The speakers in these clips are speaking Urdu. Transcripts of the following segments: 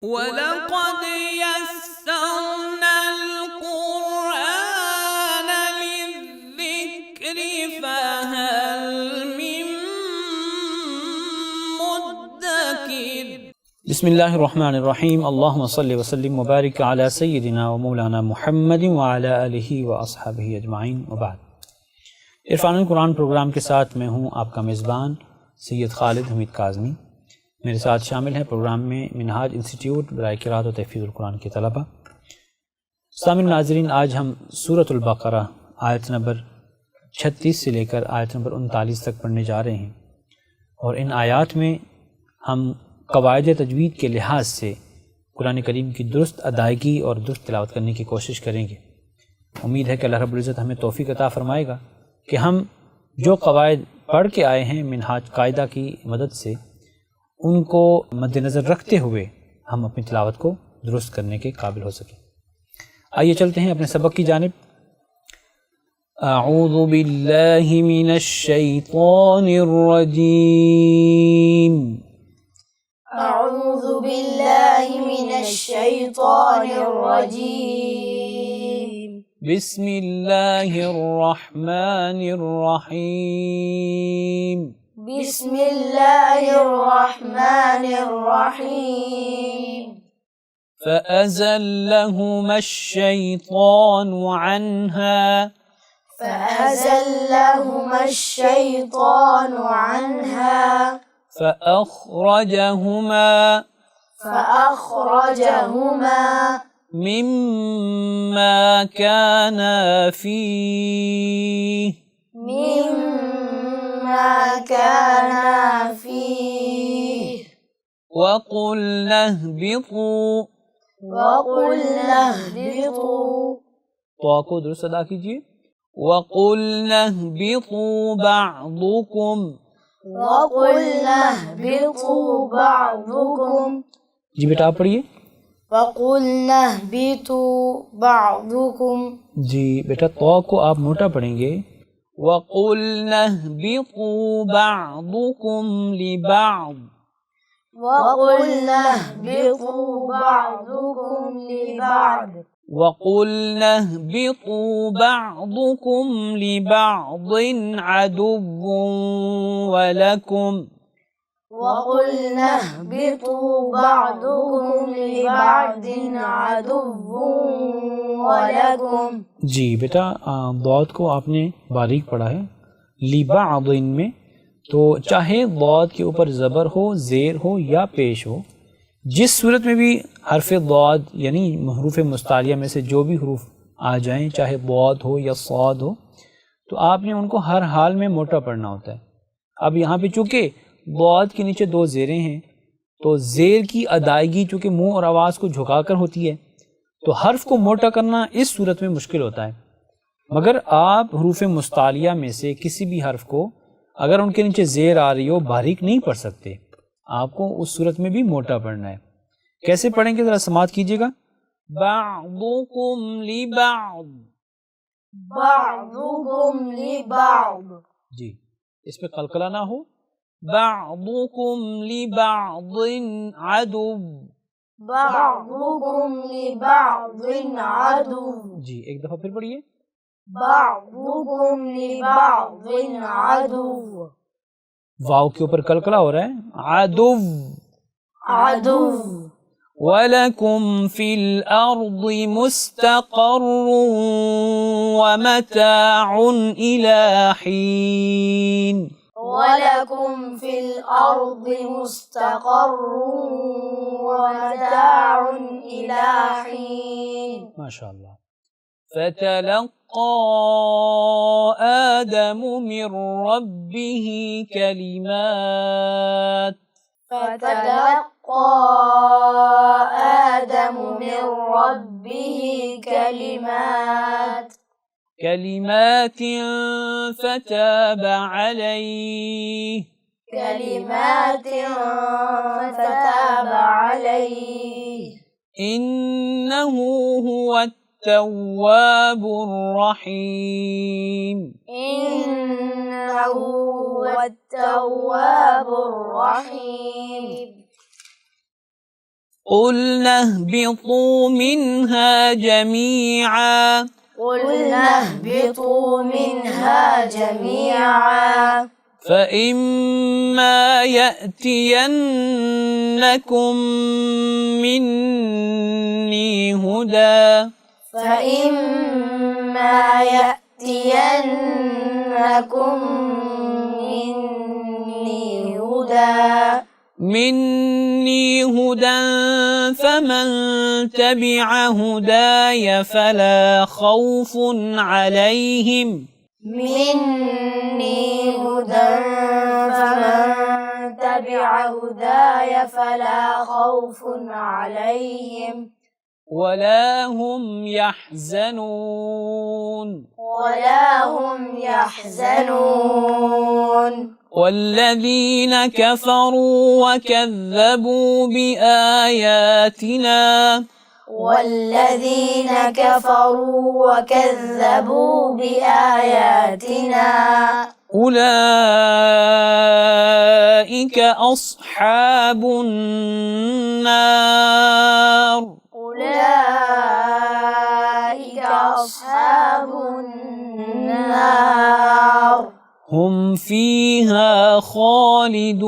وَلَقَدْ يَسَّرْنَا الْقُرْآنَ لِلذِّكْرِ فَهَلْ مِن مُّدَّكِرٍ۔ بسم اللہ الرحمن الرحیم، اللہم صلی وسلم وبارک علی سیدنا و مولانا محمد وعلی آلہ و اصحابہ اجمعین وبعد۔ عرفان القرآن پروگرام کے ساتھ میں ہوں آپ کا میزبان سید خالد حمید کاظمی۔ میرے ساتھ شامل ہیں پروگرام میں منہاج انسٹیٹیوٹ برائے قرأت و تحفیظ القرآن کے طلبہ۔ سامعین ناظرین، آج ہم سورۃ البقرہ آیت نمبر 36 سے لے کر آیت نمبر 39 تک پڑھنے جا رہے ہیں، اور ان آیات میں ہم قواعد تجوید کے لحاظ سے قرآن کریم کی درست ادائیگی اور درست تلاوت کرنے کی کوشش کریں گے۔ امید ہے کہ اللہ رب العزت ہمیں توفیق عطا فرمائے گا کہ ہم جو قواعد پڑھ کے آئے ہیں منہاج قاعدہ کی مدد سے، ان کو مد نظر رکھتے ہوئے ہم اپنی تلاوت کو درست کرنے کے قابل ہو سکیں۔ آئیے چلتے ہیں اپنے سبق کی جانب۔ اعوذ باللہ من الشیطان الرجیم۔ اعوذ باللہ من الشیطان الرجیم۔ بسم اللہ الرحمن الرحیم۔ بسم اللہ الرحمن الرحیم۔ فأزلهما الشیطان عنها فأزلهما الشیطان عنها فأخرجهما مما كانا فيه وقلنا اهبطوا تو کو درست ادا کیجیے۔ وقلنا اهبطوا بعضكم جی بیٹا آپ پڑھیے۔ وَقُلْنَا اهْبِطُوا بَعْضُكُمْ جی بیٹا تو کو آپ موٹا پڑھیں گے۔ وَقُلْنَا اهْبِطُوا بَعْضُكُمْ لِبَعْضٍ وَقُلْنَا اهْبِطُوا بَعْضُكُمْ لِبَعْضٍ وَقُلْنَا اهْبِطُوا بَعْضُكُمْ لِبَعْضٍ عَدُوٌّ وَلَكُمْ وَقُلْنَا اهْبِطُوا بَعْضُكُمْ لِبَعْضٍ عَدُوٌّ وَلَكُمْ جی بیٹا ضاد کو آپ نے باریک پڑھا ہے لِبَعْضٍ میں، تو چاہے ضاد کے اوپر زبر ہو، زیر ہو یا پیش ہو، جس صورت میں بھی حرف ضاد یعنی حروف مستعلیہ میں سے جو بھی حروف آ جائیں، چاہے ضاد ہو یا صاد ہو، تو آپ نے ان کو ہر حال میں موٹا پڑھنا ہوتا ہے۔ اب یہاں پہ چونکہ ضاد کے نیچے دو زیریں ہیں، تو زیر کی ادائیگی چونکہ منہ اور آواز کو جھکا کر ہوتی ہے، تو حرف کو موٹا کرنا اس صورت میں مشکل ہوتا ہے، مگر آپ حروف مستعلیہ میں سے کسی بھی حرف کو اگر ان کے نیچے زیر آ رہی ہو باریک نہیں پڑھ سکتے، آپ کو اس صورت میں بھی موٹا پڑھنا ہے۔ کیسے پڑھیں گے ذرا سماعت کیجیے گا۔ بعضکم لبعض بعضكم لبعض جی اس پہ قلقلہ نہ ہو۔ بعضکم لبعض عدو بعضكم لبعض عدو جی ایک دفعہ پھر پڑھیے۔ بعضكم لبعض عدو واو کے اوپر قلقلہ ہو رہا ہے، عدو۔ عدو وَلَكُمْ فِي الْأَرْضِ مُسْتَقَرٌّ وَمَتَاعٌ إِلَى حِينٍ وَلَكُمْ فِي الْأَرْضِ مُسْتَقَرٌّ وَمَتَاعٌ إِلَى حِينٍ ماشاء اللہ۔ فَتَلَقَّى آدَمُ مِنْ رَبِّهِ كَلِمَاتٍ فتلقى آدم من ربه كلمات فتاب عليه إنه هو التواب الرحيم إنه هو التواب الرحيم قلنا اهبطوا منها جميعا قلنا اهبطوا منها جميعا فإما يأتينكم مني هدى فإما يأتينكم مني هدى فمن تبع هداي فلا خوف عليهم مني هدى فمن تبع هداي فلا خوف عليهم ولا هم يحزنون والذين كفروا وكذبوا بآياتنا أولئك أصحاب النار هم فيها خالدون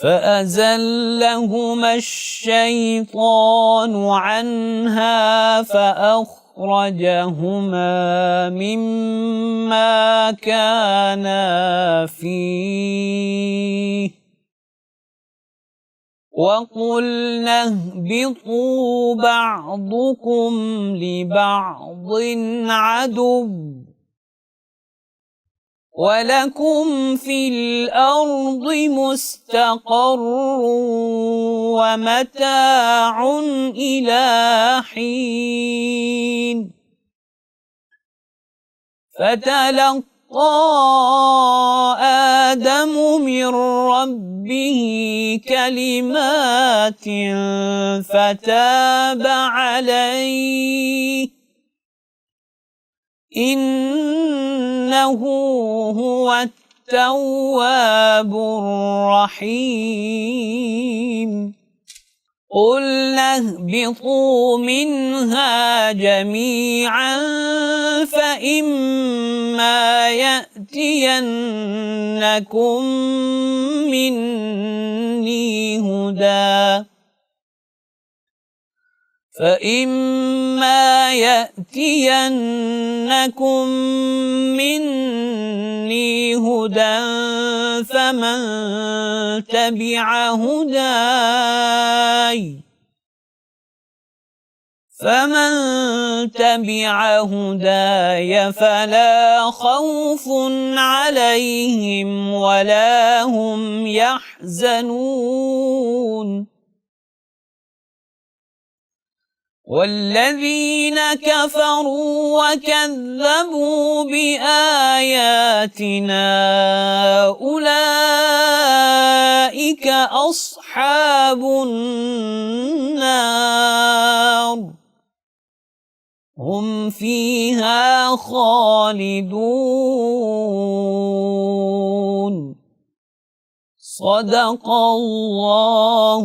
فأزلهما الشيطان عنها فأخرجهما مما كانا فيه وقلنا اهبطوا بعضكم لبعض عدو ولكم في الأرض مستقر ومتاع إلى حين فتلقى آدم من ربه كلمات فتاب عليه إنه هو التواب الرحيم قلنا اهبطوا منها جميعا فإما يأتينكم مني هدى فمن تبع هداي فلا خوف عليهم ولا هم يحزنون والذين كفروا وكذبوا بآياتنا أولئك أصحاب النار هم فيها خالدون صدق الله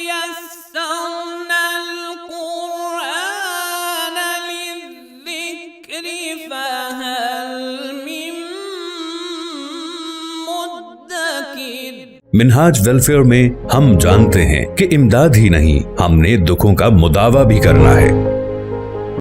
يَسَّرْنَا الْقُرْآنَ لِلذِّكْرِ فَهَلْ مِن مُدَّكِرٍ۔ منہاج ویلفیئر میں ہم جانتے ہیں کہ امداد ہی نہیں، ہم نے دکھوں کا مداوع بھی کرنا ہے۔